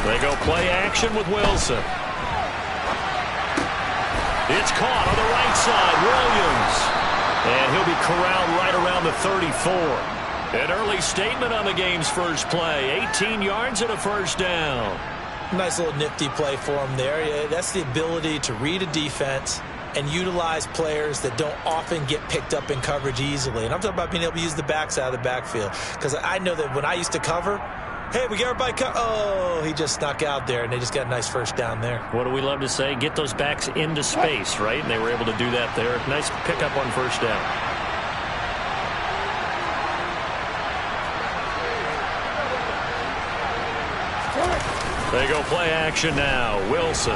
They go play action with Wilson. It's caught on the right side. Williams. And he'll be corralled right around the 34. An early statement on the game's first play. 18 yards and a first down. Nice little nifty play for him there. Yeah, that's the ability to read a defense and utilize players that don't often get picked up in coverage easily. And I'm talking about being able to use the backs out of the backfield. Because I know that when I used to cover, hey, we got everybody oh, he just snuck out there, and they just got a nice first down there. What do we love to say? Get those backs into space, right? And they were able to do that there. Nice pickup on first down. They go play action now. Wilson.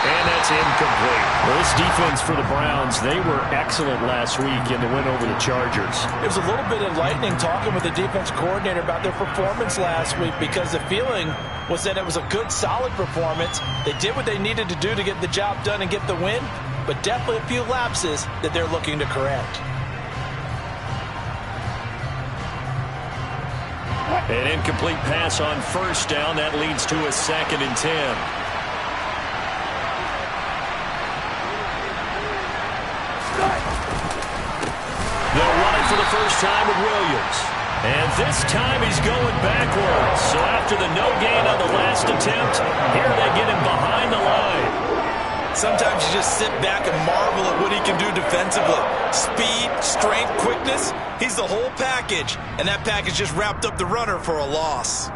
And that's incomplete. Well, this defense for the Browns, they were excellent last week in the win over the Chargers. It was a little bit enlightening talking with the defense coordinator about their performance last week, because the feeling was that it was a good, solid performance. They did what they needed to do to get the job done and get the win, but definitely a few lapses that they're looking to correct. An incomplete pass on first down. That leads to a 2nd and 10. They'll run it for the first time with Williams. And this time he's going backwards. So after the no gain on the last attempt, here they get him behind the line. Sometimes you just sit back and marvel at what he can do defensively. Speed, strength, quickness. He's the whole package. And that package just wrapped up the runner for a loss.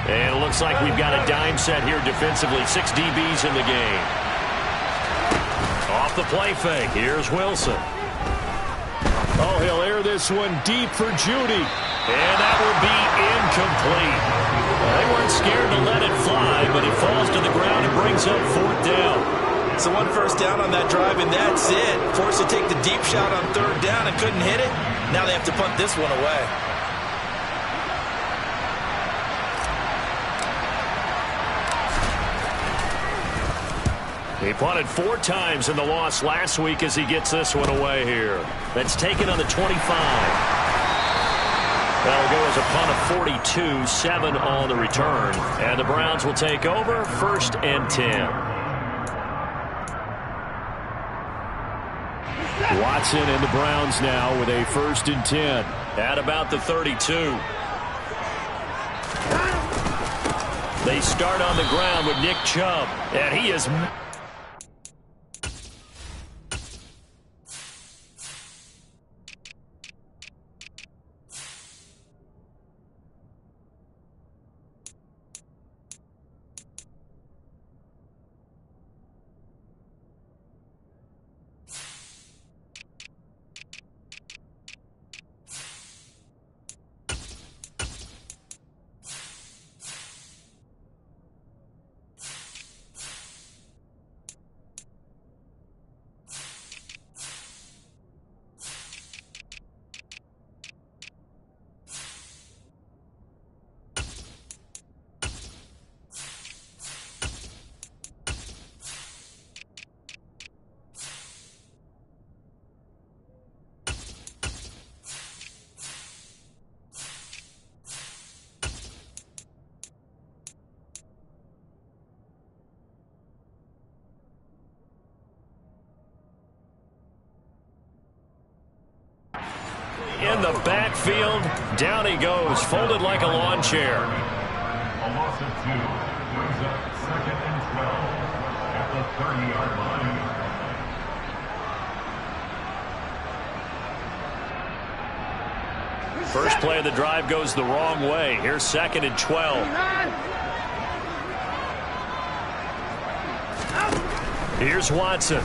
And it looks like we've got a dime set here defensively. 6 DBs in the game. Off the play fake. Here's Wilson. Oh, he'll air this one deep for Judy. And that will be incomplete. Well, they weren't scared to let it fly, but it falls to the ground and brings up 4th down. So 1 first down on that drive, and that's it. Forced to take the deep shot on 3rd down and couldn't hit it. Now they have to punt this one away. He punted 4 times in the loss last week as he gets this one away here. That's taken on the 25. That'll go as a punt of 42, 7 on the return. And the Browns will take over, 1st and 10. Watson and the Browns now with a 1st and 10 at about the 32. They start on the ground with Nick Chubb, and he is... in the backfield. Down he goes, folded like a lawn chair. A loss of 2 brings up 2nd and 12 at the 30-yard line. First play of the drive goes the wrong way. Here's 2nd and 12. Here's Watson.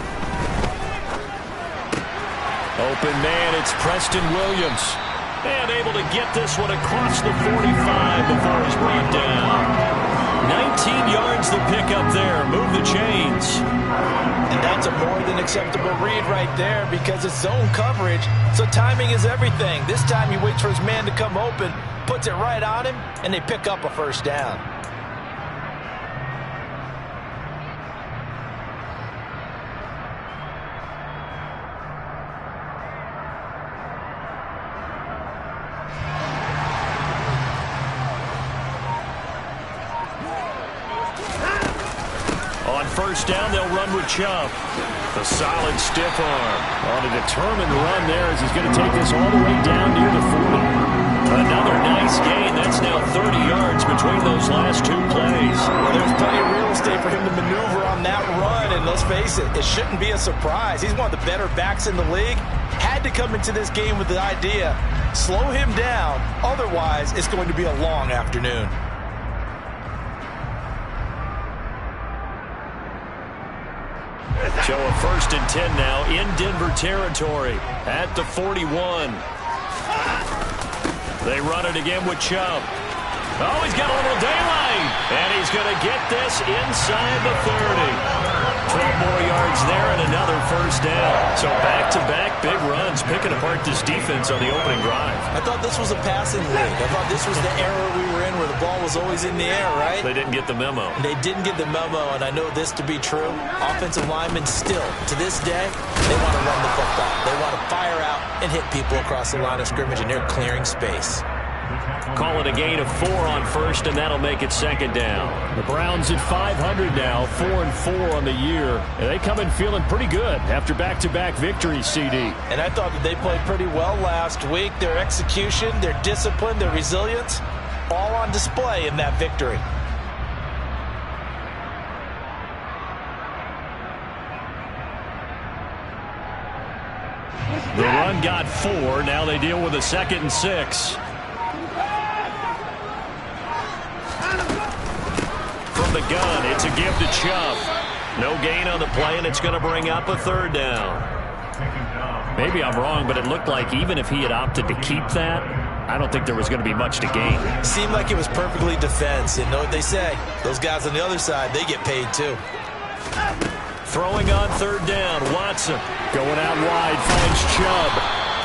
Open man, it's Preston Williams. And able to get this one across the 45 before he's brought down. 19 yards the pickup there. Move the chains. And that's a more than acceptable read right there, because it's zone coverage, so timing is everything. This time he waits for his man to come open, puts it right on him, and they pick up a 1st down. first down, they'll run with Chubb. The solid stiff arm on a determined run there as he's going to take this all the way down near the 40. Another nice gain. That's now 30 yards between those last two plays. Well, there's plenty of real estate for him to maneuver on that run, and let's face it, it shouldn't be a surprise. He's one of the better backs in the league. Had to come into this game with the idea, slow him down, otherwise it's going to be a long afternoon. So a 1st and 10 now in Denver territory at the 41. They run it again with Chubb. Oh, he's got a little daylight. And he's going to get this inside the 30. 12 more yards there and another first down. So back-to-back big runs, picking apart this defense on the opening drive. I thought this was a passing league. I thought this was the era we were in where the ball was always in the air, right? They didn't get the memo. They didn't get the memo, and I know this to be true. Offensive linemen still, to this day, they want to run the football. They want to fire out and hit people across the line of scrimmage, and they're clearing space. Call it a gain of 4 on first, and that'll make it 2nd down. The Browns at 500 now, 4-4 on the year. And they come in feeling pretty good after back-to-back victories, CD. And I thought that they played pretty well last week. Their execution, their discipline, their resilience, all on display in that victory. The run got 4. Now they deal with a 2nd and 6. From the gun, it's a give to Chubb. No gain on the play, and it's going to bring up a 3rd down. Maybe I'm wrong, but it looked like even if he had opted to keep that, I don't think there was going to be much to gain. Seemed like it was perfectly defense. You know what they say? Those guys on the other side, they get paid too. Throwing on 3rd down, Watson going out wide, finds Chubb.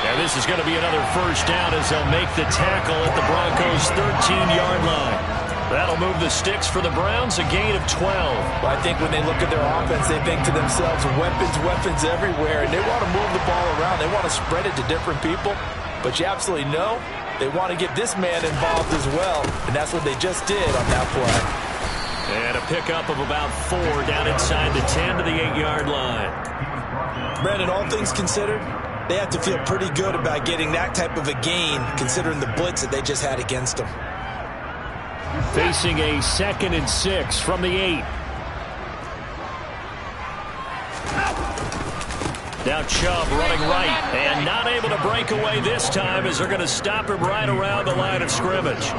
And this is going to be another first down as they'll make the tackle at the Broncos' 13-yard line. That'll move the sticks for the Browns, a gain of 12. Well, I think when they look at their offense, they think to themselves, weapons everywhere, and they want to move the ball around. They want to spread it to different people, but you absolutely know they want to get this man involved as well, and that's what they just did on that play. And a pickup of about 4 down inside the 10 to the 8-yard line. Brandon, all things considered, they have to feel pretty good about getting that type of a gain, considering the blitz that they just had against them. Facing a 2nd and 6 from the 8. Now Chubb running right and not able to break away this time as they're going to stop him right around the line of scrimmage.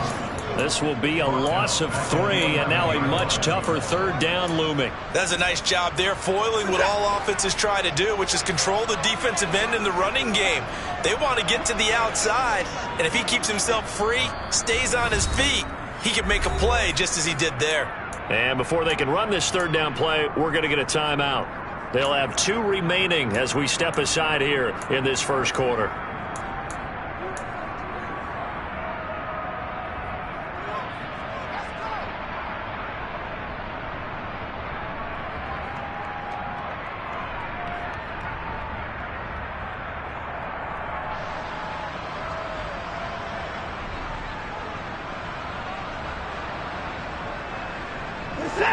This will be a loss of 3, and now a much tougher 3rd down looming. That's a nice job there, foiling what all offenses try to do, which is control the defensive end in the running game. They want to get to the outside, and if he keeps himself free, stays on his feet, he can make a play just as he did there. And before they can run this 3rd down play, we're going to get a timeout. They'll have 2 remaining as we step aside here in this first quarter.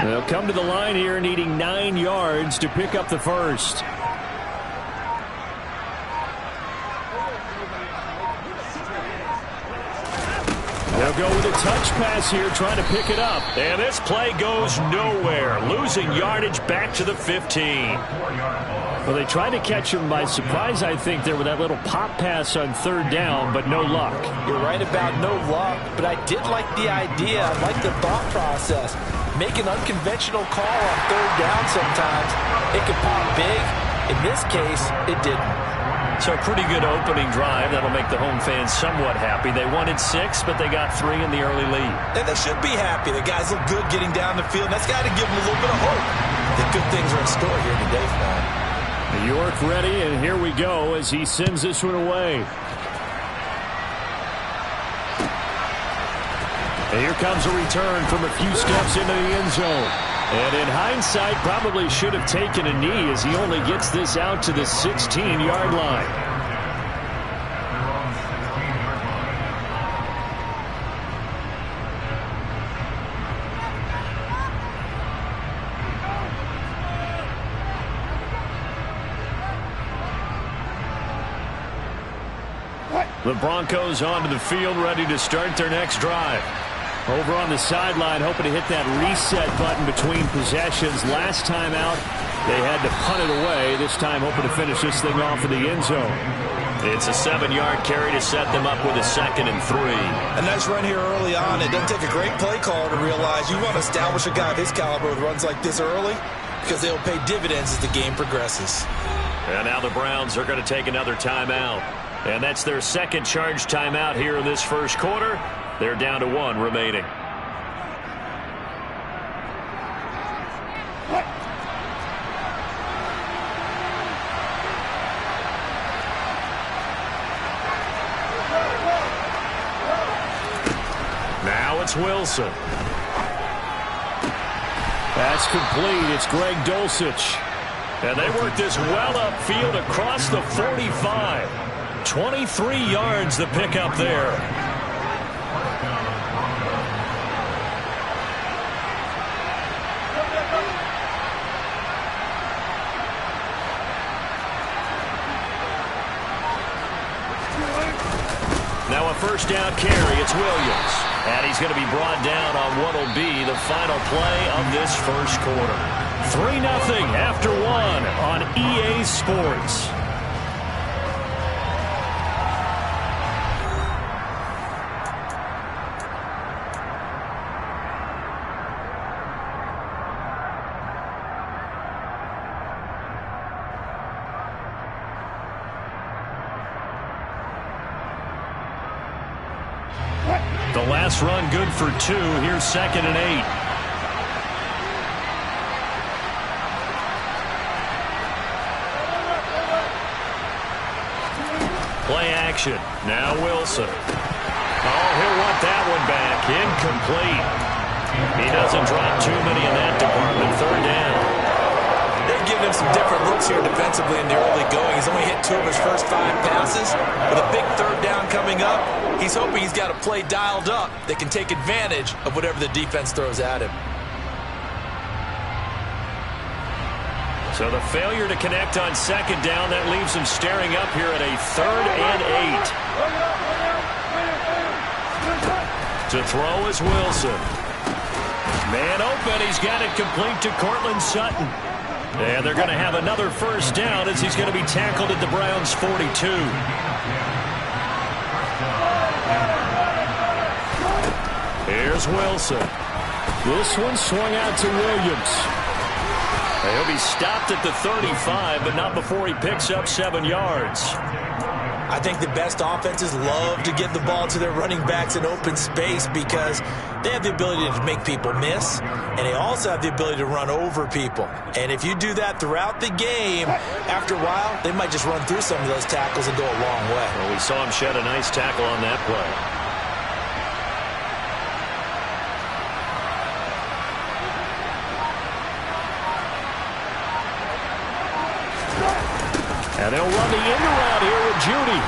They'll come to the line here needing 9 yards to pick up the first. They'll go with a touch pass here, trying to pick it up. And this play goes nowhere, losing yardage back to the 15. Well, they tried to catch him by surprise, I think, there with that little pop pass on 3rd down, but no luck. You're right about no luck, but I did like the idea. I like the thought process. Make an unconventional call on 3rd down sometimes. It could pop big. In this case, it didn't. So a pretty good opening drive. That'll make the home fans somewhat happy. They wanted 6, but they got 3 in the early lead. And they should be happy. The guys look good getting down the field. That's got to give them a little bit of hope that good things are in store here today for them. New York ready, and here we go as he sends this one away. And here comes a return from a few steps into the end zone. And in hindsight, probably should have taken a knee as he only gets this out to the 16-yard line. The Broncos onto the field, ready to start their next drive. Over on the sideline, hoping to hit that reset button between possessions. Last time out, they had to punt it away. This time, hoping to finish this thing off in the end zone. It's a 7-yard carry to set them up with a 2nd and 3. A nice run here early on. It doesn't take a great play caller to realize you want to establish a guy of his caliber with runs like this early because they'll pay dividends as the game progresses. And now the Browns are going to take another timeout. And that's their second charge timeout here in this first quarter. They're down to 1 remaining. Now it's Wilson. That's complete. It's Greg Dulcich. And they work this well upfield across the 45. 23 yards the pickup there. Now a first down carry. It's Williams. And he's going to be brought down on what will be the final play of this first quarter. 3-0 after 1 on EA Sports. The last run good for 2. Here's 2nd and 8. Play action. Now Wilson. Oh, he'll want that one back. Incomplete. He doesn't drop too many in that department. 3rd down. They've given him some different looks here defensively in the early going. He's only hit 2 of his first 5 passes. With a big 3rd down coming up, he's hoping he's got a play dialed up that can take advantage of whatever the defense throws at him. So the failure to connect on 2nd down, that leaves him staring up here at a 3rd and 8. To throw is Wilson. Man open, he's got it complete to Cortland Sutton. And they're going to have another first down as he's going to be tackled at the Browns' 42. Here's Wilson. This one swung out to Williams. He'll be stopped at the 35, but not before he picks up 7 yards. I think the best offenses love to give the ball to their running backs in open space because they have the ability to make people miss, and they also have the ability to run over people. And if you do that throughout the game, after a while, they might just run through some of those tackles and go a long way. Well, we saw him shed a nice tackle on that play. And they'll run the end around here with Judy.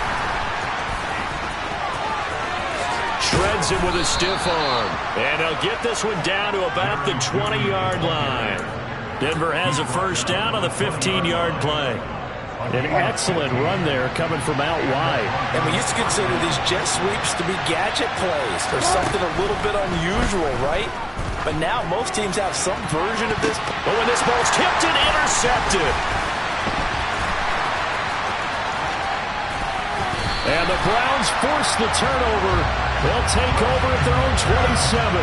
Shreds him with a stiff arm. And they'll get this one down to about the 20-yard line. Denver has a first down on the 15-yard play. An excellent run there coming from out wide. And we used to consider these jet sweeps to be gadget plays or something a little bit unusual, right? But now most teams have some version of this. But when this ball's tipped and intercepted. And the Browns force the turnover. They'll take over at their own 27.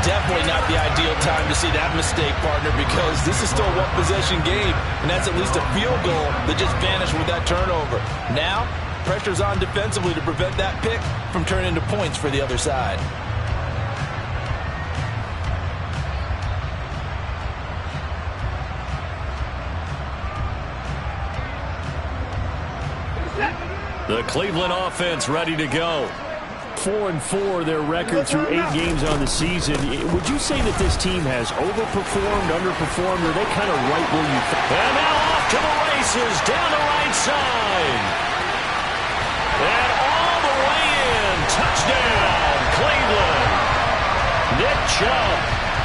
Definitely not the ideal time to see that mistake, partner, because this is still a one-possession game, and that's at least a field goal that just vanished with that turnover. Now, pressure's on defensively to prevent that pick from turning into points for the other side. The Cleveland offense ready to go. 4-4 their record through 8 games on the season. Would you say that this team has overperformed, underperformed, or are they kind of right where you think? And now off to the races, down the right side. And all the way in. Touchdown, Cleveland. Nick Chubb,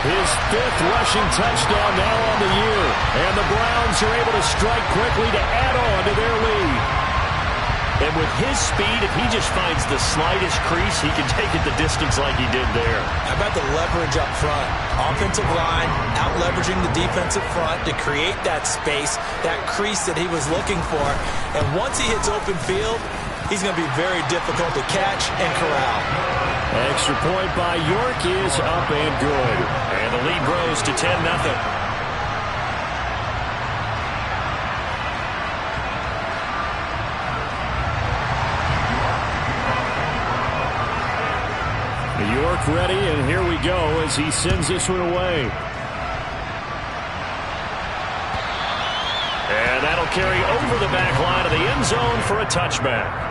his 5th rushing touchdown now on the year. And the Browns are able to strike quickly to add on to their lead. And with his speed, if he just finds the slightest crease, he can take it the distance like he did there. How about the leverage up front? Offensive line out-leveraging the defensive front to create that space, that crease that he was looking for. And once he hits open field, he's going to be very difficult to catch and corral. Extra point by York is up and good. And the lead grows to 10-0. York ready, and here we go as he sends this one away. And that'll carry over the back line of the end zone for a touchback.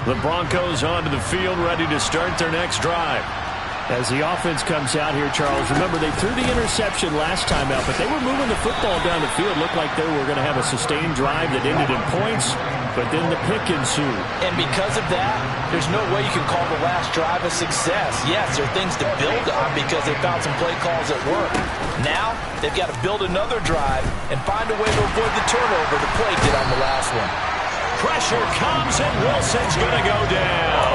The Broncos onto the field, ready to start their next drive. As the offense comes out here, Charles, remember they threw the interception last time out, but they were moving the football down the field. Looked like they were going to have a sustained drive that ended in points, but then the pick ensued. And because of that, there's no way you can call the last drive a success. Yes, there are things to build on because they found some play calls at work. Now, they've got to build another drive and find a way to avoid the turnover the play did on the last one. Pressure comes, and Wilson's going to go down.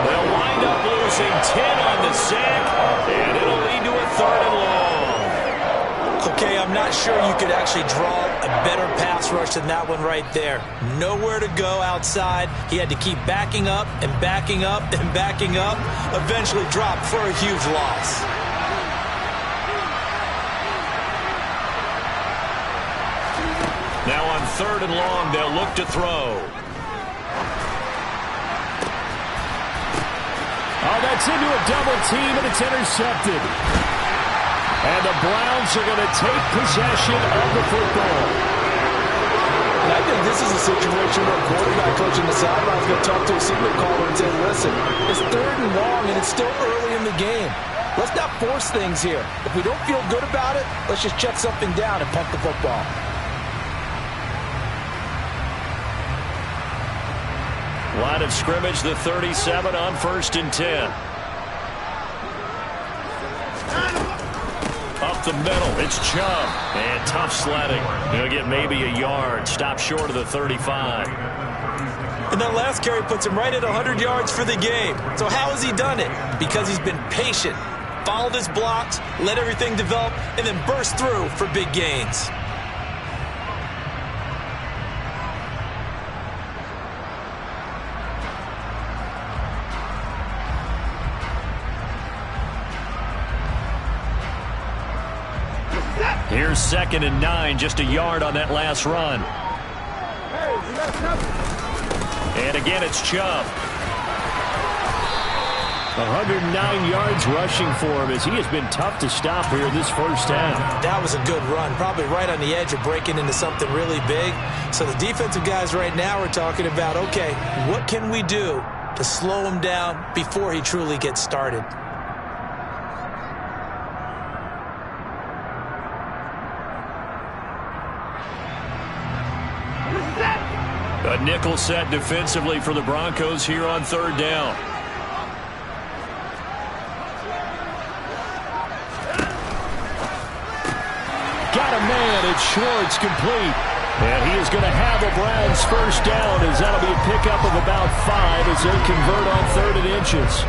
They'll wind up losing 10 on the sack, and it'll lead to a 3rd and long. Okay, I'm not sure you could actually draw a better pass rush than that one right there. Nowhere to go outside. He had to keep backing up and backing up and backing up. Eventually dropped for a huge loss. Now on 3rd and long, they'll look to throw. Oh, that's into a double team, and it's intercepted. And the Browns are going to take possession of the football. And I think this is a situation where a quarterback coach in the sideline is going to talk to a signal caller and say, listen, it's 3rd and long, and it's still early in the game. Let's not force things here. If we don't feel good about it, let's just check something down and punt the football. Line of scrimmage, the 37 on 1st and 10. Up the middle, it's Chubb. And tough sledding. He'll get maybe a yard. Stop short of the 35. And that last carry puts him right at 100 yards for the game. So how has he done it? Because he's been patient, followed his blocks, let everything develop, and then burst through for big gains. Here's 2nd and 9, just a yard on that last run. And again, it's Chubb. 109 yards rushing for him as he has been tough to stop here this first half. That was a good run, probably right on the edge of breaking into something really big. So the defensive guys right now are talking about, okay, what can we do to slow him down before he truly gets started? A nickel set defensively for the Broncos here on 3rd down. Got a man, it's short, it's complete. And he is going to have a Browns first down as that'll be a pickup of about 5 as they convert on 3rd and inches.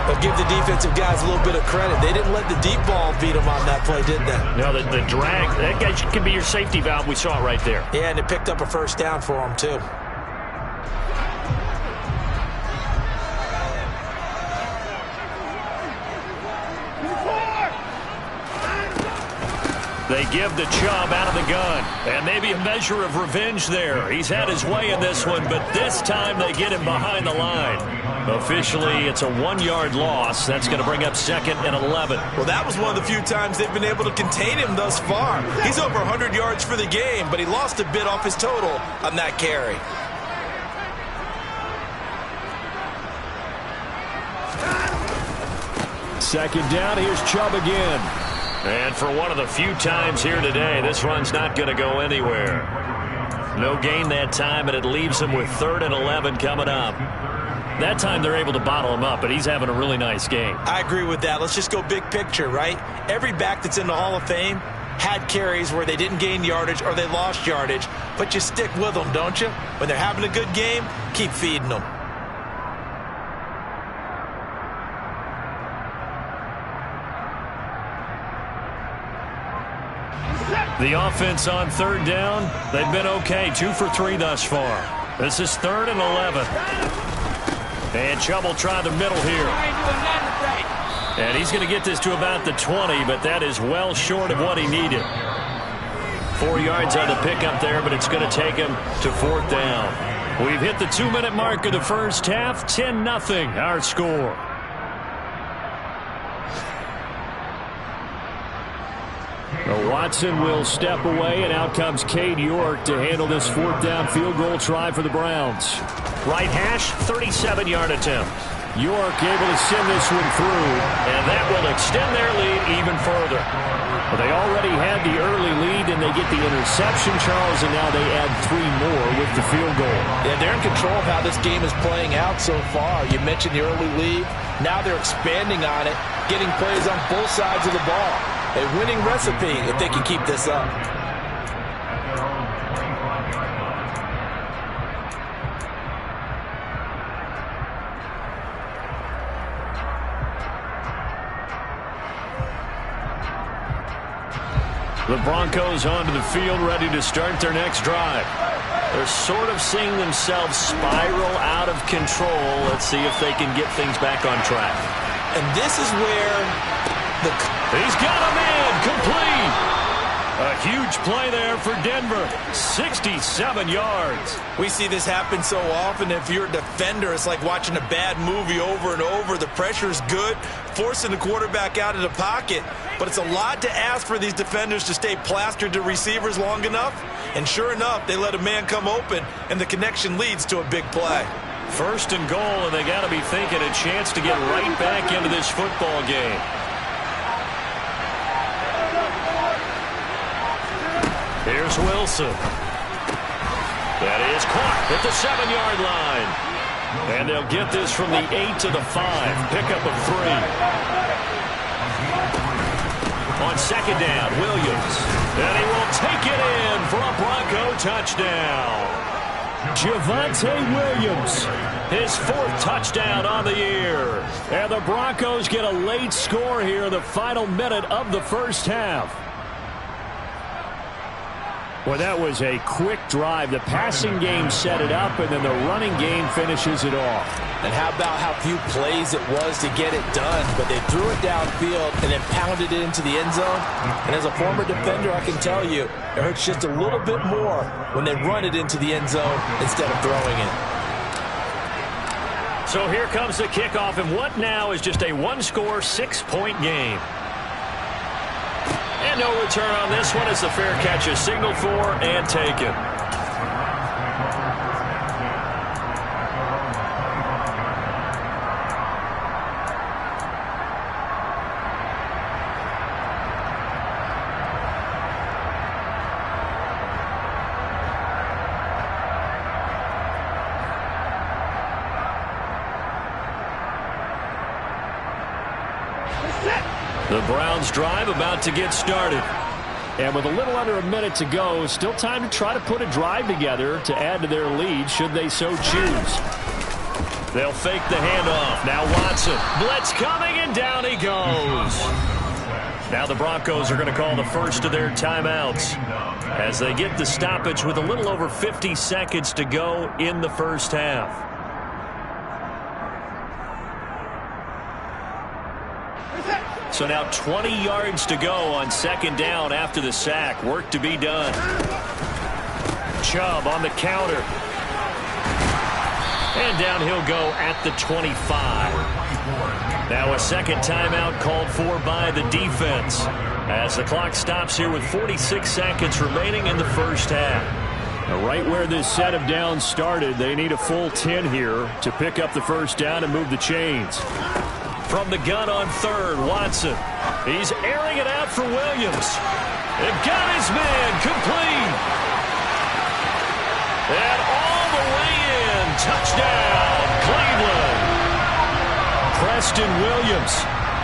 But give the defensive guys a little bit of credit. They didn't let the deep ball beat them on that play, did they? No, the drag, that guy can be your safety valve. We saw it right there. Yeah, and it picked up a first down for them, too. They give the Chubb out of the gun. And maybe a measure of revenge there. He's had his way in this one, but this time they get him behind the line. Officially, it's a 1-yard loss. That's going to bring up 2nd and 11. Well, that was one of the few times they've been able to contain him thus far. He's over 100 yards for the game, but he lost a bit off his total on that carry. Second down, here's Chubb again. And for one of the few times here today, this run's not going to go anywhere. No gain that time, and it leaves him with 3rd and 11 coming up. That time they're able to bottle him up, but he's having a really nice game. I agree with that. Let's just go big picture, right? Every back that's in the Hall of Fame had carries where they didn't gain yardage or they lost yardage, but you stick with them, don't you? When they're having a good game, keep feeding them. The offense on 3rd down, they've been okay, 2 for 3 thus far. This is 3rd and 11. And Chubb will try the middle here. And he's going to get this to about the 20, but that is well short of what he needed. 4 yards on the pickup there, but it's going to take him to 4th down. We've hit the 2-minute mark of the first half, 10-0 our score. Watson will step away, and out comes Cade York to handle this 4th down field goal try for the Browns. Right hash, 37-yard attempt. York able to send this one through, and that will extend their lead even further. Well, they already had the early lead, and they get the interception, Charles, and now they add 3 more with the field goal. Yeah, they're in control of how this game is playing out so far. You mentioned the early lead. Now they're expanding on it, getting plays on both sides of the ball. A winning recipe if they can keep this up. The Broncos onto the field, ready to start their next drive. They're sort of seeing themselves spiral out of control. Let's see if they can get things back on track. And this is where he's got a man complete. A huge play there for Denver. 67 yards. We see this happen so often. If you're a defender, it's like watching a bad movie over and over. The pressure's good, forcing the quarterback out of the pocket. But it's a lot to ask for these defenders to stay plastered to receivers long enough. And sure enough, they let a man come open, and the connection leads to a big play. 1st and goal, and they got to be thinking a chance to get right back into this football game. Here's Wilson. That is caught at the 7-yard line. And they'll get this from the 8 to the 5. Pickup of 3. On 2nd down, Williams. And he will take it in for a Bronco touchdown. Javonte Williams, his 4th touchdown on the year. And the Broncos get a late score here in the final minute of the first half. Well, that was a quick drive. The passing game set it up, and then the running game finishes it off. And how about how few plays it was to get it done, but they threw it downfield and then pounded it into the end zone. And as a former defender, I can tell you, it hurts just a little bit more when they run it into the end zone instead of throwing it. So here comes the kickoff, and what now is just a 1-score, 6-point game. And no return on this one as the fair catch is signaled for and taken. The Browns drive about to get started. And with a little under a minute to go, still time to try to put a drive together to add to their lead should they so choose. They'll fake the handoff. Now Watson. Blitz coming, and down he goes. Now the Broncos are going to call the first of their timeouts as they get the stoppage with a little over 50 seconds to go in the first half. So now 20 yards to go on 2nd down after the sack. Work to be done. Chubb on the counter. And down he'll go at the 25. Now a 2nd timeout called for by the defense as the clock stops here with 46 seconds remaining in the first half. Now right where this set of downs started, they need a full 10 here to pick up the first down and move the chains. From the gun on third, Watson. He's airing it out for Williams. They've got his man complete. And all the way in. Touchdown, Cleveland. Preston Williams,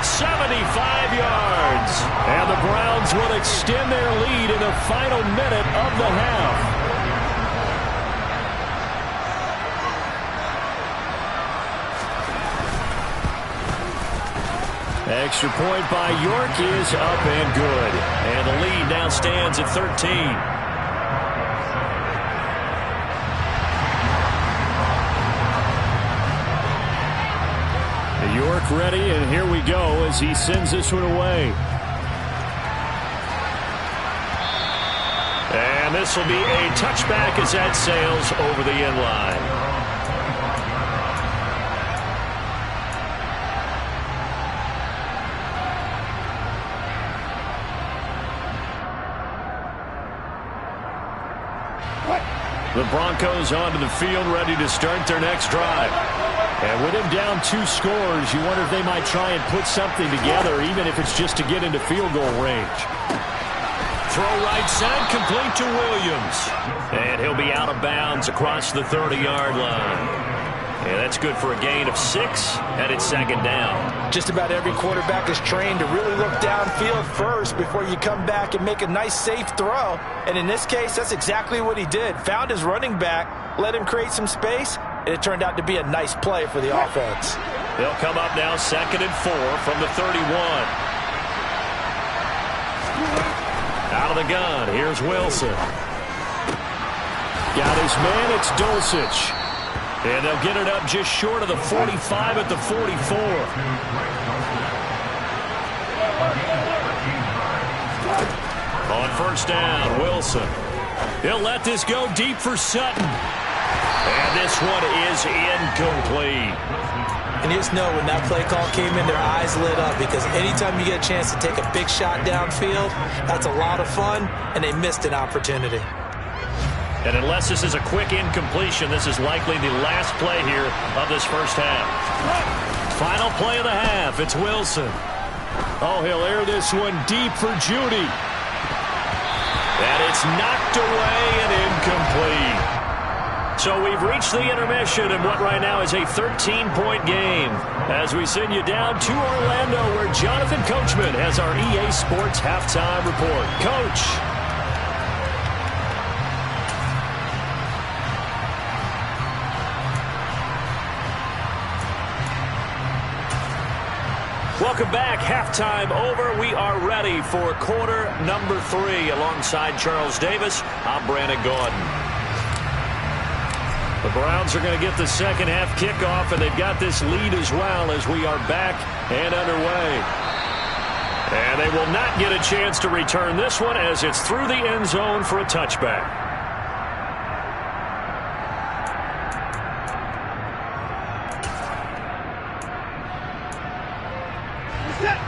75 yards. And the Browns will extend their lead in the final minute of the half. Extra point by York is up and good. And the lead now stands at 13. York ready, and here we go as he sends this one away. And this will be a touchback as that sails over the end line. The Broncos onto the field, ready to start their next drive. And with him down 2 scores, you wonder if they might try and put something together, even if it's just to get into field goal range. Throw right side, complete to Williams. And he'll be out of bounds across the 30-yard line. And that's good for a gain of 6, and it's second down. Just about every quarterback is trained to really look downfield first before you come back and make a nice, safe throw. And in this case, that's exactly what he did. Found his running back, let him create some space, and it turned out to be a nice play for the offense. They'll come up now 2nd and 4 from the 31. Out of the gun, here's Wilson. Got his man, it's Dulcich. And they'll get it up just short of the 45 at the 44. On first down, Wilson. He'll let this go deep for Sutton. And this one is incomplete. And you just know when that play call came in, their eyes lit up, because anytime you get a chance to take a big shot downfield, that's a lot of fun, and they missed an opportunity. And unless this is a quick incompletion, this is likely the last play here of this first half. Final play of the half, it's Wilson. Oh, he'll air this one deep for Judy. And it's knocked away and incomplete. So we've reached the intermission in what right now is a 13-point game, as we send you down to Orlando, where Jonathan Coachman has our EA Sports halftime report. Coach. Welcome back. Halftime over. We are ready for quarter number 3. Alongside Charles Davis, I'm Brandon Gordon. The Browns are going to get the second half kickoff, and they've got this lead as well as we are back and underway. And they will not get a chance to return this one as it's through the end zone for a touchback.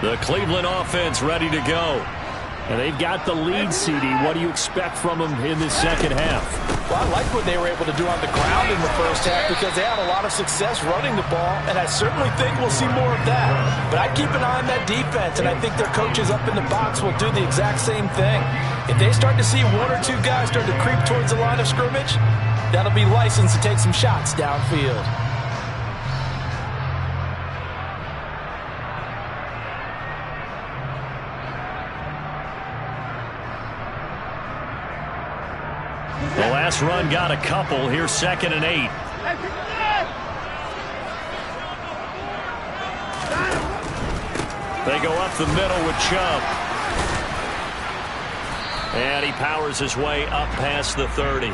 The Cleveland offense ready to go. And they've got the lead, CD. What do you expect from them in this second half? Well, I like what they were able to do on the ground in the first half, because they had a lot of success running the ball, and I certainly think we'll see more of that. But I'd keep an eye on that defense, and I think their coaches up in the box will do the exact same thing. If they start to see 1 or 2 guys start to creep towards the line of scrimmage, that'll be licensed to take some shots downfield. The last run got a couple. Here's 2nd and 8. They go up the middle with Chubb. And he powers his way up past the 30.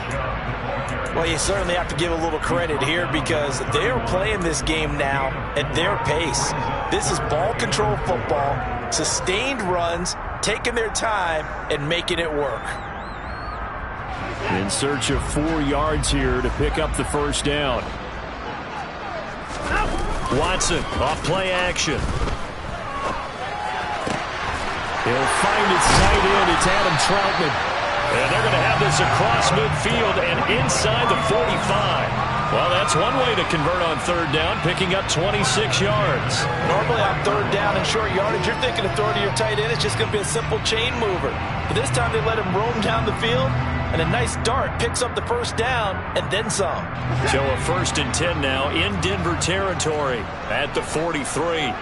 Well, you certainly have to give a little credit here, because they're playing this game now at their pace. This is ball control football, sustained runs, taking their time, and making it work. In search of 4 yards here to pick up the first down. Watson off play action. He'll find it tight end. It's Adam Troutman. And they're going to have this across midfield and inside the 45. Well, that's one way to convert on third down, picking up 26 yards. Normally on third down and short yardage, you're thinking of throwing to your tight end. It's just going to be a simple chain mover. But this time they let him roam down the field, and a nice dart picks up the first down and then some. So a 1st and 10 now in Denver territory at the 43.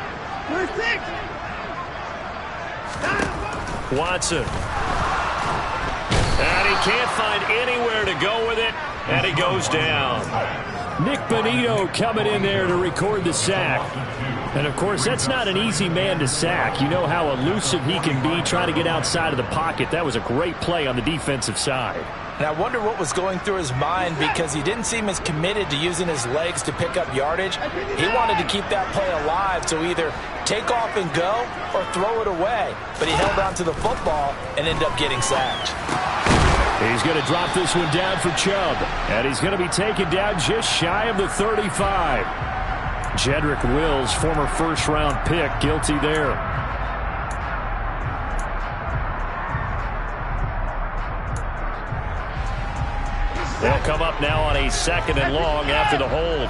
Watson. And he can't find anywhere to go with it, and he goes down. Nick Bonito coming in there to record the sack. And, of course, that's not an easy man to sack. You know how elusive he can be trying to get outside of the pocket. That was a great play on the defensive side. And I wonder what was going through his mind, because he didn't seem as committed to using his legs to pick up yardage. He wanted to keep that play alive, so either take off and go or throw it away. But he held on to the football and ended up getting sacked. He's going to drop this one down for Chubb. And he's going to be taken down just shy of the 35. Jedrick Wills, former first-round pick, guilty there. They'll come up now on a 2nd and long after the hold.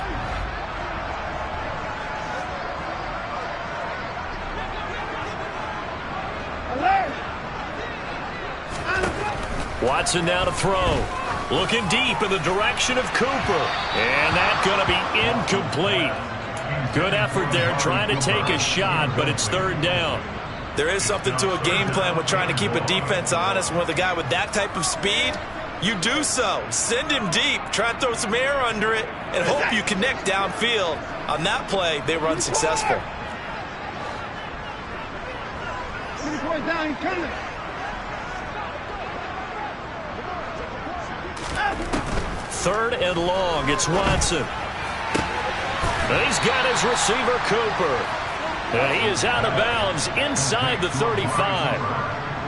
Watson now to throw. Looking deep in the direction of Cooper. And that's going to be incomplete. Good effort there trying to take a shot, but it's 3rd down. There is something to a game plan with trying to keep a defense honest. With a guy with that type of speed, you do so. Send him deep. Try and throw some air under it and hope you connect downfield. On that play, they were unsuccessful. Third and long. It's Watson. And he's got his receiver, Cooper. And he is out of bounds inside the 35.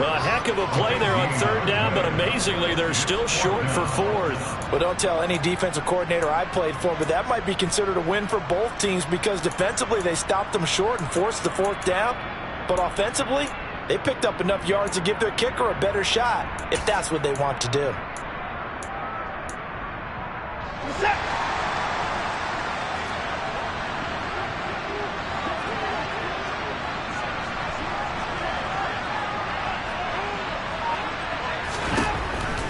Well, a heck of a play there on 3rd down, but amazingly, they're still short for 4th. Well, don't tell any defensive coordinator I played for, but that might be considered a win for both teams, because defensively they stopped them short and forced the 4th down. But offensively, they picked up enough yards to give their kicker a better shot, if that's what they want to do.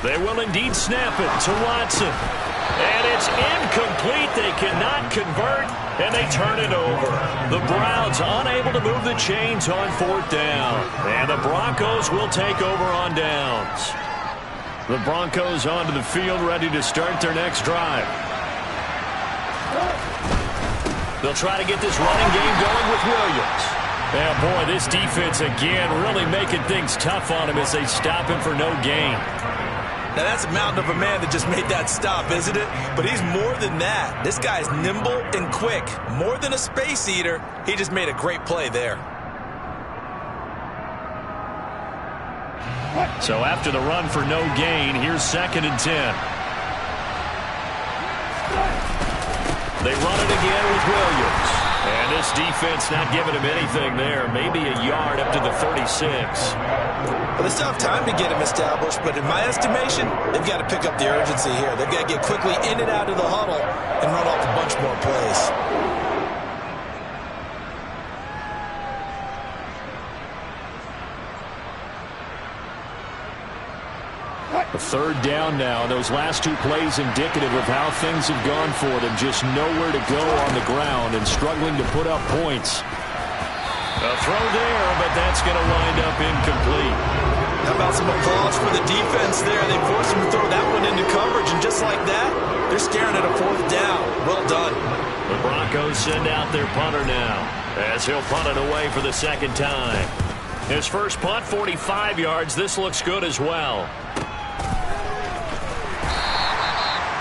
They will indeed snap it to Watson. And it's incomplete. They cannot convert, and they turn it over. The Browns unable to move the chains on 4th down. And the Broncos will take over on downs. The Broncos onto the field, ready to start their next drive. They'll try to get this running game going with Williams. Yeah, boy, this defense again really making things tough on him as they stop him for no gain. Now, that's a mountain of a man that just made that stop, isn't it? But he's more than that. This guy's nimble and quick. More than a space eater, he just made a great play there. So after the run for no gain, here's 2nd and 10. They run it again with Williams. And this defense not giving him anything there. Maybe a yard up to the 36. Well, they still have time to get him established, but in my estimation, they've got to pick up the urgency here. They've got to get quickly in and out of the huddle and run off a bunch more plays. A 3rd down now. Those last 2 plays indicative of how things have gone for them. Just nowhere to go on the ground and struggling to put up points. A throw there, but that's going to wind up incomplete. How about some applause for the defense there? They forced him to throw that one into coverage, and just like that, they're staring at a 4th down. Well done. The Broncos send out their punter now, as he'll punt it away for the 2nd time. His first punt, 45 yards. This looks good as well.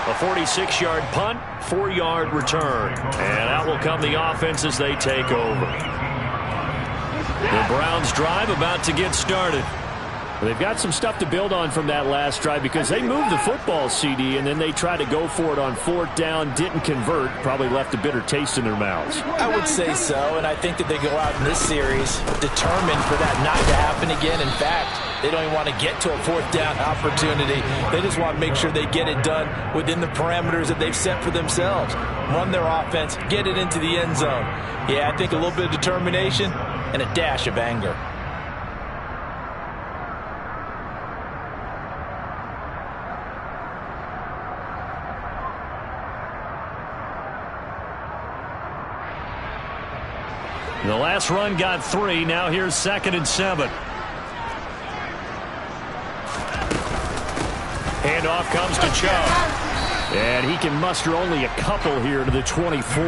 A 46-yard punt, 4-yard return. And out will come the offense as they take over. The Browns drive about to get started. Well, they've got some stuff to build on from that last drive, because they moved the football, CD, and then they tried to go for it on 4th down, didn't convert, probably left a bitter taste in their mouths. I would say so, and I think that they go out in this series determined for that not to happen again. In fact, They don't even want to get to a fourth down opportunity. They just want to make sure they get it done within the parameters that they've set for themselves. Run their offense, get it into the end zone. Yeah, I think a little bit of determination and a dash of anger. The last run got 3. Now here's 2nd and 7. Handoff comes to Chubb. And he can muster only a couple here to the 24.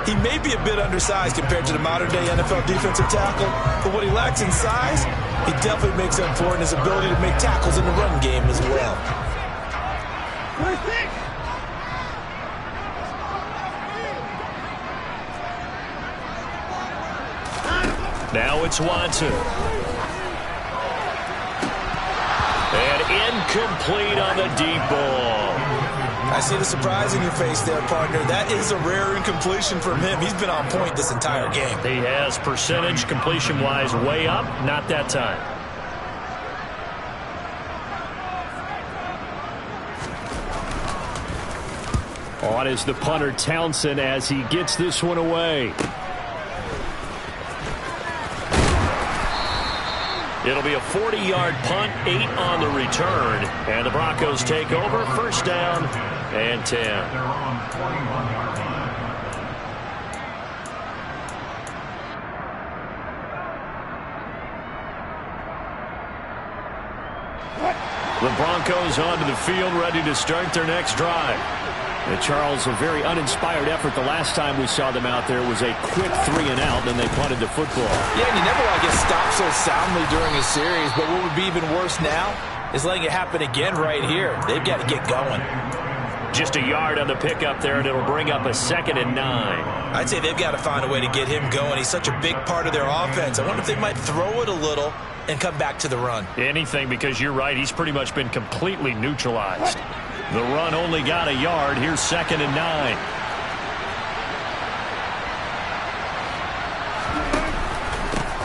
He may be a bit undersized compared to the modern-day NFL defensive tackle, but what he lacks in size, he definitely makes up for in his ability to make tackles in the run game as well. Now it's Watson. And incomplete on the deep ball. I see the surprise in your face there, partner. That is a rare incompletion from him. He's been on point this entire game. He has percentage completion-wise way up. Not that time. On is the punter Townsend as he gets this one away. It'll be a 40-yard punt, 8 on the return. And the Broncos take over, first down and 10. The Broncos onto the field, ready to start their next drive. And Charles, a very uninspired effort the last time we saw them out there was a quick 3 and out, then they punted the football. Yeah, and you never want to get stopped so soundly during a series, but what would be even worse now is letting it happen again right here. They've got to get going. Just a yard on the pickup there, and it'll bring up a 2nd and 9. I'd say they've got to find a way to get him going. He's such a big part of their offense. I wonder if they might throw it a little and come back to the run. Anything, because you're right, he's pretty much been completely neutralized. The run only got a yard. Here's 2nd and 9.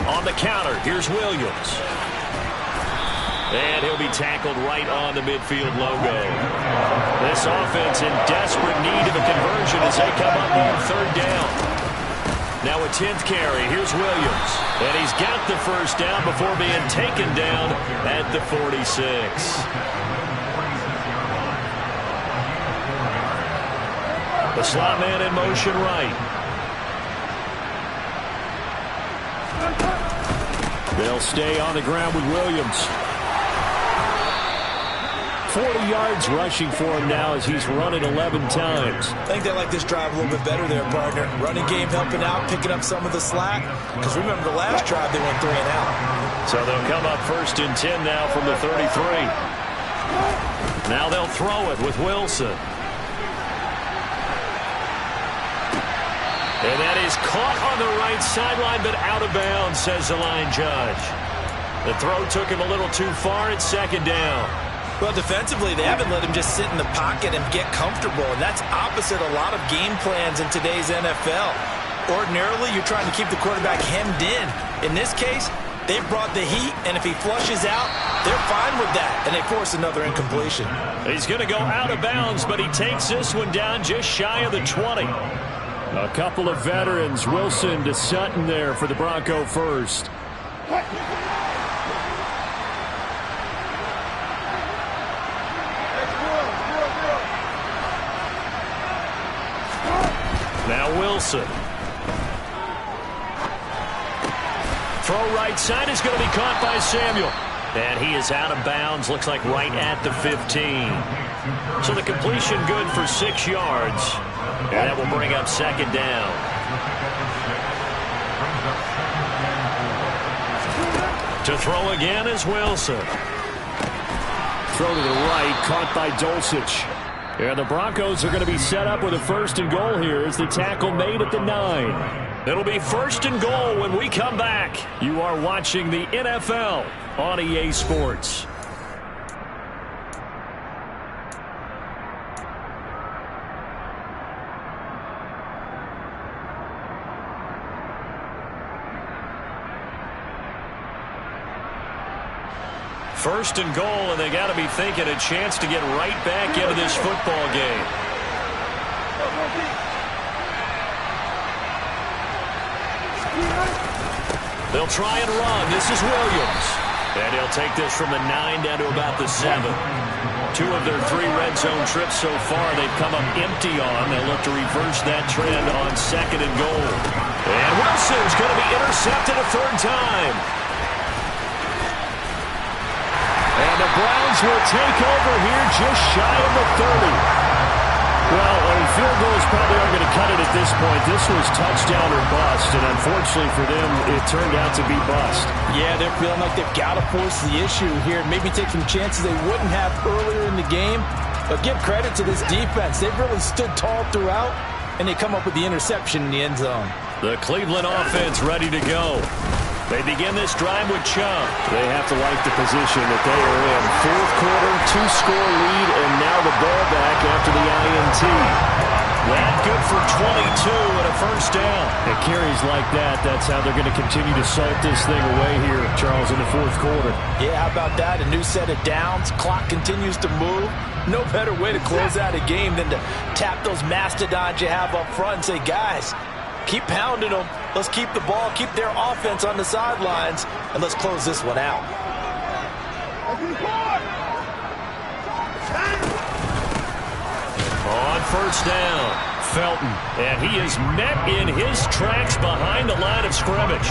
On the counter, here's Williams. And he'll be tackled right on the midfield logo. This offense in desperate need of a conversion as they come up on 3rd down. Now a 10th carry. Here's Williams. And he's got the first down before being taken down at the 46. The slot man in motion right. They'll stay on the ground with Williams. 40 yards rushing for him now as he's run it 11 times. I think they like this drive a little bit better there, partner. Running game helping out, picking up some of the slack. Because remember the last drive they went 3 and out. So they'll come up 1st and 10 now from the 33. Now they'll throw it with Wilson. And that is caught on the right sideline, but out of bounds, says the line judge. The throw took him a little too far. It's 2nd down. Well, defensively, they haven't let him just sit in the pocket and get comfortable, and that's opposite a lot of game plans in today's NFL. Ordinarily, you're trying to keep the quarterback hemmed in. In this case, they've brought the heat, and if he flushes out, they're fine with that, and they force another incompletion. He's going to go out of bounds, but he takes this one down just shy of the 20. A couple of veterans, Wilson to Sutton there for the Bronco first. Now Wilson. Throw right side is going to be caught by Samuel. And he is out of bounds, looks like right at the 15. So the completion good for 6 yards. And that will bring up 2nd down. To throw again is Wilson. Throw to the right, caught by Dulcich. And the Broncos are going to be set up with a 1st and goal here as the tackle made at the 9. It'll be 1st and goal when we come back. You are watching the NFL on EA Sports. First and goal, and they got to be thinking a chance to get right back into this football game. They'll try and run. This is Williams. And he'll take this from the 9 down to about the 7. 2 of their 3 red zone trips so far they've come up empty on. They'll look to reverse that trend on 2nd and goal. And Wilson's going to be intercepted a 3rd time. And the Browns will take over here just shy of the 30. Well, field goals probably aren't going to cut it at this point. This was touchdown or bust, and unfortunately for them, it turned out to be bust. Yeah, they're feeling like they've got to force the issue here, maybe take some chances they wouldn't have earlier in the game. But give credit to this defense. They've really stood tall throughout, and they come up with the interception in the end zone. The Cleveland offense ready to go. They begin this drive with Chubb. They have to like the position that they are in. 4th quarter, 2-score lead, and now the ball back after the INT. That good for 22 and a 1st down. It carries like that. That's how they're going to continue to salt this thing away here, Charles, in the 4th quarter. Yeah, how about that? A new set of downs. Clock continues to move. No better way to close out a game than to tap those mastodons you have up front and say, guys, keep pounding them. Let's keep the ball, keep their offense on the sidelines, and let's close this one out. On 1st down, Felton. And he is met in his tracks behind the line of scrimmage.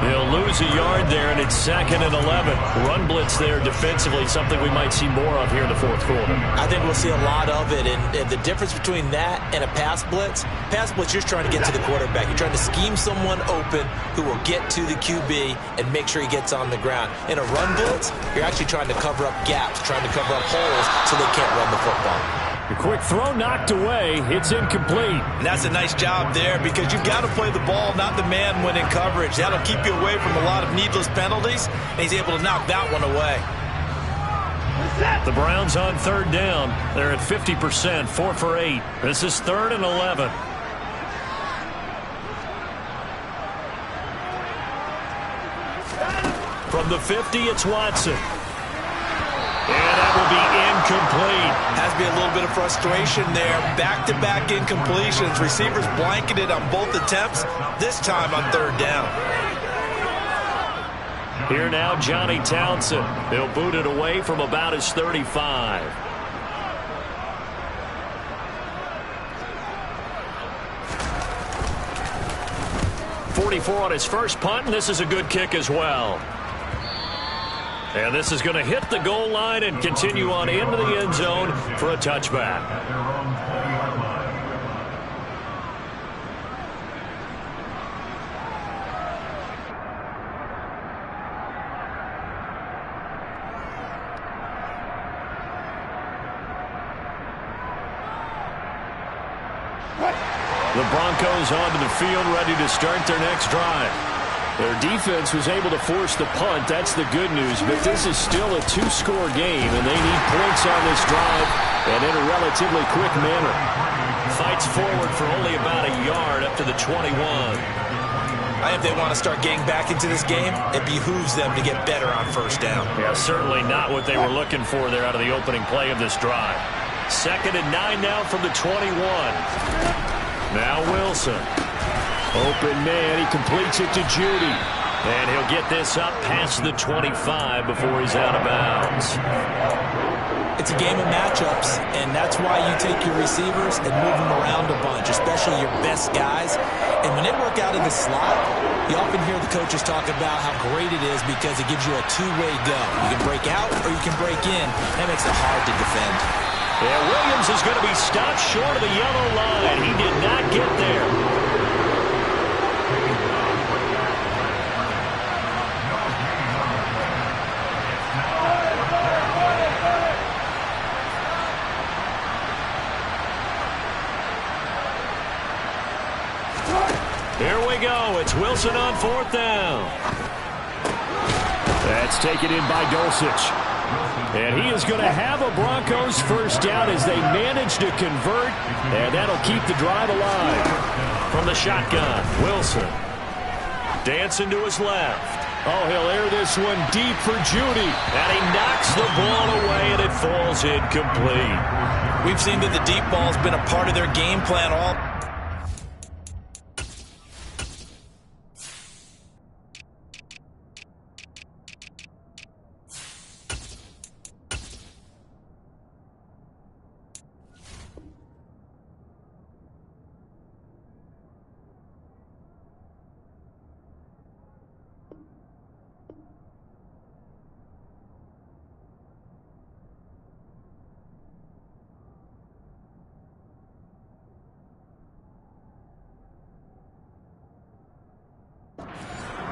He'll lose a yard there, and it's 2nd and 11. Run blitz there defensively, something we might see more of here in the 4th quarter. I think we'll see a lot of it, and the difference between that and a pass blitz, you're trying to get to the quarterback. You're trying to scheme someone open who will get to the QB and make sure he gets on the ground. In a run blitz, you're actually trying to cover up gaps, trying to cover up holes so they can't run the football. The quick throw knocked away. It's incomplete. And that's a nice job there because you've got to play the ball, not the man when in coverage. That'll keep you away from a lot of needless penalties, and he's able to knock that one away. The Browns on 3rd down. They're at 50%, 4 for 8. This is 3rd and 11. From the 50, it's Watson. And that will be incomplete. Has to be a little bit of frustration there. Back-to-back incompletions. Receivers blanketed on both attempts, this time on 3rd down. Here now, Johnny Townsend. He'll boot it away from about his 35. .44 on his first punt, and this is a good kick as well. And this is going to hit the goal line and continue on into the end zone for a touchback. The Broncos onto the field, ready to start their next drive. Their defense was able to force the punt. That's the good news. But this is still a 2-score game, and they need points on this drive and in a relatively quick manner. Fights forward for only about a yard up to the 21. I think if they want to start getting back into this game, it behooves them to get better on 1st down. Yeah, certainly not what they were looking for there out of the opening play of this drive. 2nd and 9 now from the 21. Now Wilson. Open man, he completes it to Judy. And he'll get this up past the 25 before he's out of bounds. It's a game of matchups, and that's why you take your receivers and move them around a bunch, especially your best guys. And when they work out in the slot, you often hear the coaches talk about how great it is because it gives you a two-way go. You can break out or you can break in. That makes it hard to defend. Yeah, Williams is going to be stopped short of the yellow line. He did not get there. Here we go. It's Wilson on 4th down. That's taken in by Dulcich. And he is going to have a Broncos 1st down as they manage to convert. And that'll keep the drive alive. From the shotgun, Wilson. Dancing to his left. Oh, he'll air this one deep for Judy. And he knocks the ball away, and it falls incomplete. We've seen that the deep ball's been a part of their game plan all.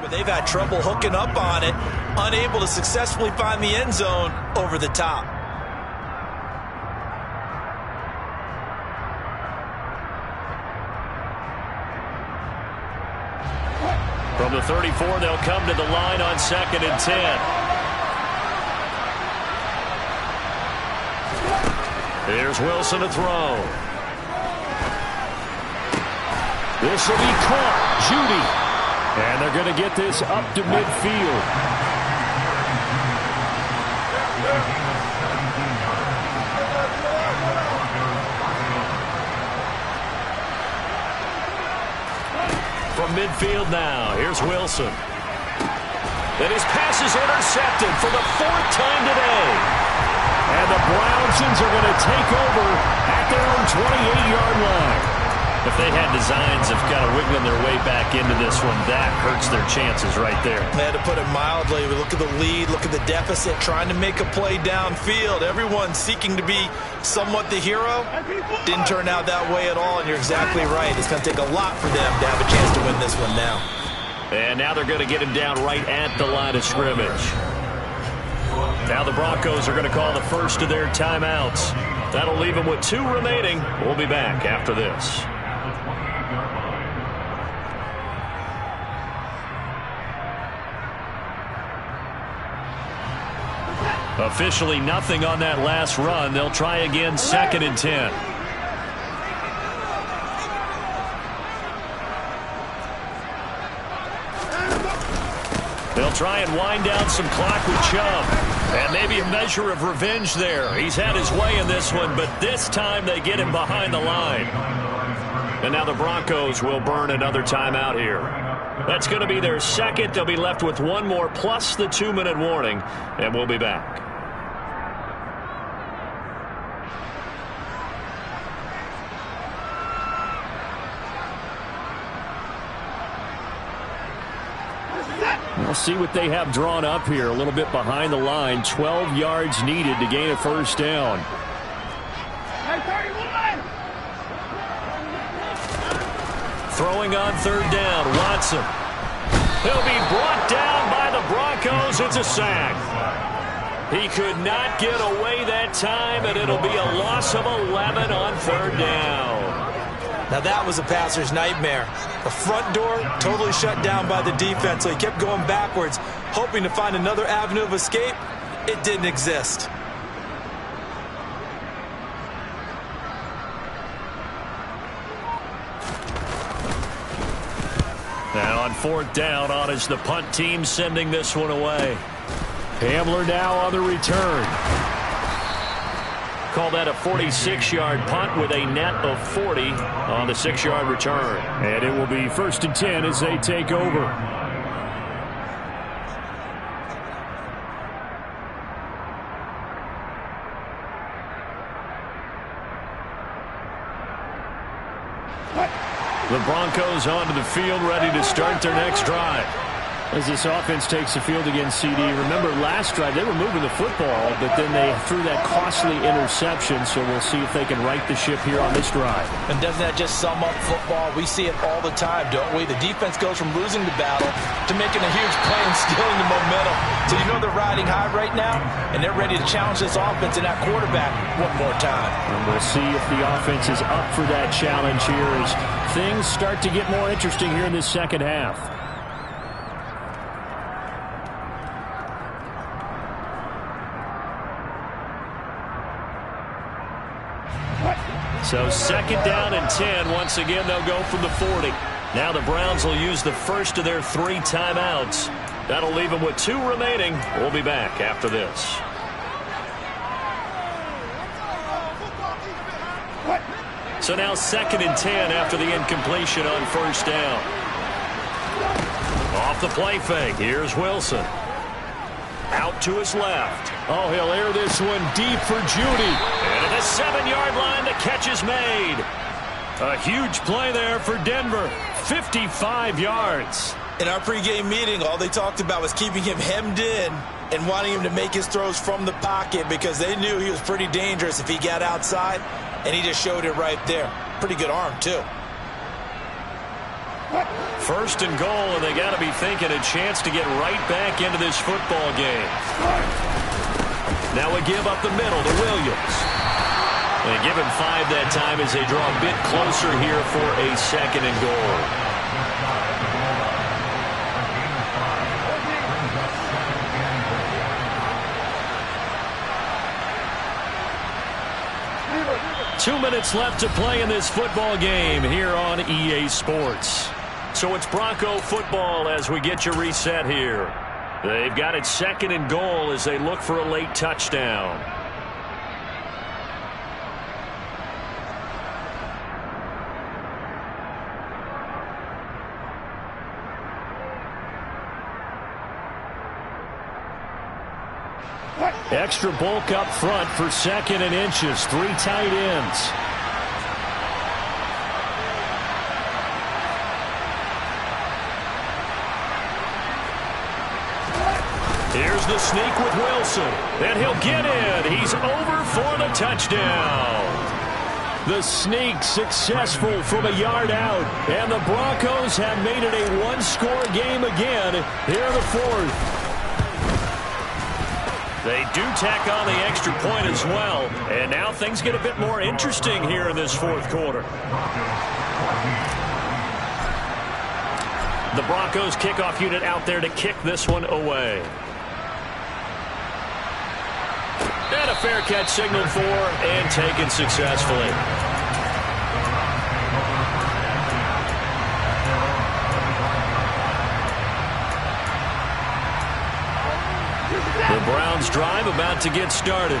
But they've had trouble hooking up on it, unable to successfully find the end zone over the top. From the 34, they'll come to the line on 2nd and 10. Here's Wilson to throw. This will be caught. Judy. And they're going to get this up to midfield. From midfield now, here's Wilson. And his pass is intercepted for the 4th time today. And the Brownsons are going to take over at their own 28-yard line. If they had designs of kind of wiggling their way back into this one, that hurts their chances right there. They had to put it mildly. We look at the lead, look at the deficit, trying to make a play downfield. Everyone seeking to be somewhat the hero. Didn't turn out that way at all, and you're exactly right. It's going to take a lot for them to have a chance to win this one now. And now they're going to get him down right at the line of scrimmage. Now the Broncos are going to call the first of their timeouts. That'll leave them with 2 remaining. We'll be back after this. Officially nothing on that last run. They'll try again 2nd and 10. They'll try and wind down some clock with Chubb. And maybe a measure of revenge there. He's had his way in this one, but this time they get him behind the line. And now the Broncos will burn another timeout here. That's going to be their second. They'll be left with 1 more plus the 2-minute warning, and we'll be back. We'll see what they have drawn up here. A little bit behind the line. 12 yards needed to gain a first down. Throwing on 3rd down, Watson. He'll be brought down by the Broncos. It's a sack. He could not get away that time, and it'll be a loss of 11 on 3rd down. Now that was a passer's nightmare. The front door totally shut down by the defense, so he kept going backwards, hoping to find another avenue of escape. It didn't exist. And on 4th down, on is the punt team sending this one away. Hamler now on the return. Call that a 46-yard punt with a net of 40 on the 6-yard return. And it will be 1st and 10 as they take over. The Broncos onto the field, ready to start their next drive. As this offense takes the field against CD. Remember, last drive, they were moving the football, but then they threw that costly interception, so we'll see if they can right the ship here on this drive. And doesn't that just sum up football? We see it all the time, don't we? The defense goes from losing the battle to making a huge play and stealing the momentum. So you know they're riding high right now, and they're ready to challenge this offense and that quarterback one more time. And we'll see if the offense is up for that challenge here as things start to get more interesting here in this second half. So 2nd down and 10. Once again, they'll go from the 40. Now the Browns will use the first of their 3 timeouts. That'll leave him with 2 remaining. We'll be back after this. So now 2nd and 10 after the incompletion on 1st down. Off the play fake. Here's Wilson. Out to his left. Oh, he'll air this one deep for Judy. And at the 7-yard line, the catch is made. A huge play there for Denver. 55 yards. In our pregame meeting, all they talked about was keeping him hemmed in and wanting him to make his throws from the pocket because they knew he was pretty dangerous if he got outside, and he just showed it right there. Pretty good arm, too. 1st and goal, and they got to be thinking a chance to get right back into this football game. Now we give up the middle to Williams. And give him 5 that time as they draw a bit closer here for a 2nd and goal. Two minutes left to play in this football game here on EA Sports. So it's Bronco football as we get you reset here. They've got it 2nd and goal as they look for a late touchdown. Extra bulk up front for 2nd and inches. 3 tight ends. Here's the sneak with Wilson. And he'll get in. He's over for the touchdown. The sneak successful from a yard out. And the Broncos have made it a 1-score game again here in the 4th. They do tack on the extra point as well. And now things get a bit more interesting here in this 4th quarter. The Broncos kickoff unit out there to kick this one away. And a fair catch signaled for and taken successfully. The Browns drive about to get started.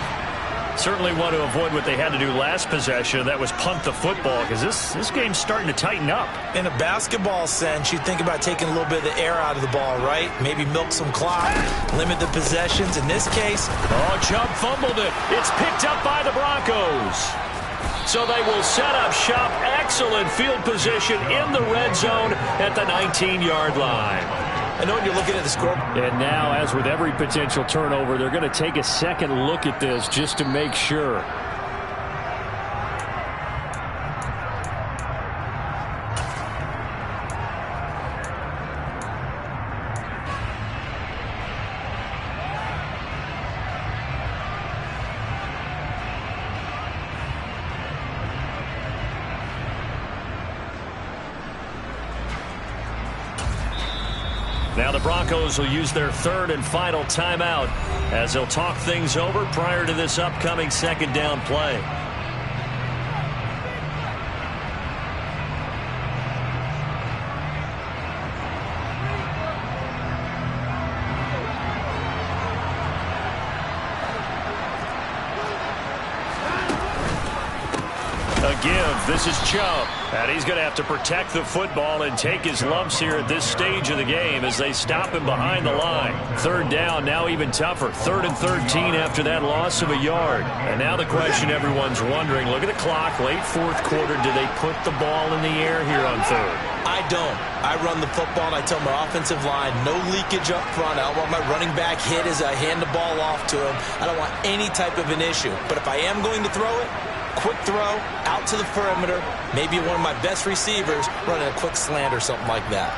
Certainly want to avoid what they had to do last possession. That was punt the football because this game's starting to tighten up. In a basketball sense, you think about taking a little bit of the air out of the ball, right? Maybe milk some clock, limit the possessions. In this case, Chubb fumbled it. It's picked up by the Broncos. So they will set up shop. Excellent field position in the red zone at the 19-yard line. I know when you're looking at the score. And now, as with every potential turnover, they're going to take a second look at this just to make sure. Now the Broncos will use their 3rd and final timeout as they'll talk things over prior to this upcoming 2nd down play. A give. This is Chubb. And he's going to have to protect the football and take his lumps here at this stage of the game as they stop him behind the line. 3rd down, now even tougher. 3rd and 13 after that loss of a yard. And now the question everyone's wondering, look at the clock, late 4th quarter, do they put the ball in the air here on 3rd? I don't. I run the football and I tell my offensive line, no leakage up front. I don't want my running back hit as I hand the ball off to him. I don't want any type of an issue. But if I am going to throw it, quick throw out to the perimeter, maybe one of my best receivers running a quick slant or something like that.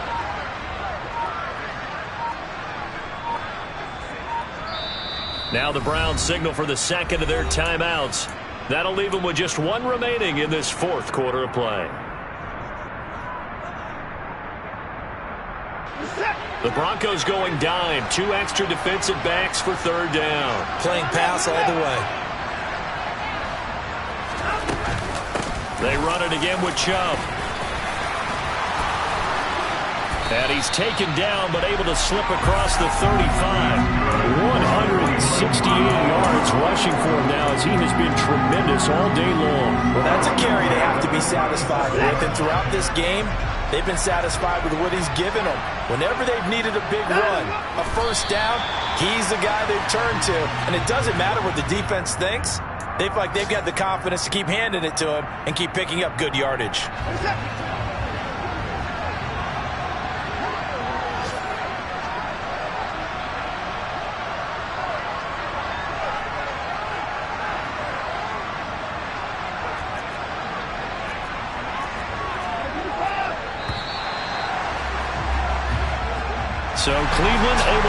Now the Browns signal for the 2nd of their timeouts. That'll leave them with just 1 remaining in this 4th quarter of play. The Broncos going dime. 2 extra defensive backs for 3rd down. Playing pass all the way. They run it again with Chubb. And he's taken down, but able to slip across the 35. 168 yards rushing for him now, as he has been tremendous all day long. Well, that's a carry they have to be satisfied with. And throughout this game, they've been satisfied with what he's given them. Whenever they've needed a big run, a first down, he's the guy they've turned to. And it doesn't matter what the defense thinks. They feel like they've got the confidence to keep handing it to him and keep picking up good yardage. So Cleveland able to